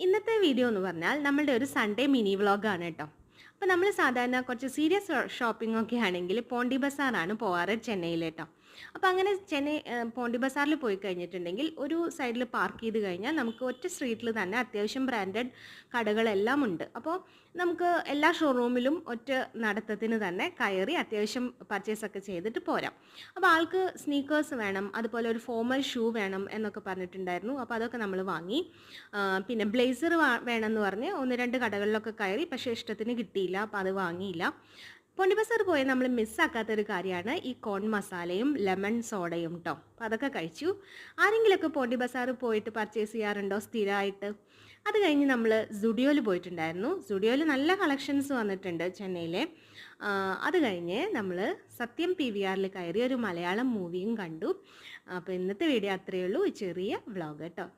ഇന്നത്തെ വീഡിയോ എന്ന് പറഞ്ഞാൽ നമ്മളുടെ ഒരു സൺഡേ മിനി വ്ളോഗാണ് കേട്ടോ. അപ്പോൾ നമ്മൾ സാധാരണ കുറച്ച് സീരിയസ് ഷോപ്പിംഗ് ഒക്കെ ആണെങ്കിൽ പോണ്ടി ബസാറാണ് പോവാറ് ചെന്നൈയിൽ കേട്ടോ. അപ്പോൾ അങ്ങനെ ചെന്നൈ പോണ്ടി ബസാറിൽ പോയി കഴിഞ്ഞിട്ടുണ്ടെങ്കിൽ ഒരു സൈഡിൽ പാർക്ക് ചെയ്ത് കഴിഞ്ഞാൽ നമുക്ക് ഒറ്റ സ്ട്രീറ്റിൽ തന്നെ അത്യാവശ്യം ബ്രാൻഡഡ് കടകളെല്ലാം ഉണ്ട്. അപ്പോൾ നമുക്ക് എല്ലാ ഷോറൂമിലും ഒറ്റ നടത്തത്തിന് തന്നെ കയറി അത്യാവശ്യം പർച്ചേസ് ഒക്കെ ചെയ്തിട്ട് പോരാം. അപ്പോൾ ആൾക്ക് സ്നീക്കേഴ്സ് വേണം, അതുപോലെ ഒരു ഫോമൽ ഷൂ വേണം എന്നൊക്കെ പറഞ്ഞിട്ടുണ്ടായിരുന്നു. അപ്പോൾ അതൊക്കെ നമ്മൾ വാങ്ങി. പിന്നെ ബ്ലേസർ വേണമെന്ന് പറഞ്ഞ് ഒന്ന് രണ്ട് കടകളിലൊക്കെ കയറി, പക്ഷേ ഇഷ്ടത്തിന് കിട്ടിയില്ല. അപ്പോൾ അത് വാങ്ങിയില്ല. പോണ്ടി ബസാർ പോയി നമ്മൾ മിസ്സാക്കാത്തൊരു കാര്യമാണ് ഈ കോൺ മസാലയും ലെമൺ സോഡയും കേട്ടോ. അപ്പോൾ അതൊക്കെ കഴിച്ചു. ആരെങ്കിലുമൊക്കെ പോണ്ടി ബസാർ പോയിട്ട് പർച്ചേസ് ചെയ്യാറുണ്ടോ സ്ഥിരമായിട്ട്? അത് കഴിഞ്ഞ് നമ്മൾ സുഡിയോയിൽ പോയിട്ടുണ്ടായിരുന്നു. സുഡിയോയിൽ നല്ല കളക്ഷൻസ് വന്നിട്ടുണ്ട് ചെന്നൈയിലെ. അത് കഴിഞ്ഞ് നമ്മൾ സത്യം PVRൽ കയറി ഒരു മലയാളം മൂവിയും കണ്ടു. അപ്പോൾ ഇന്നത്തെ വീഡിയോ അത്രയേ ഉള്ളൂ, ചെറിയ വ്ളോഗ് കേട്ടോ.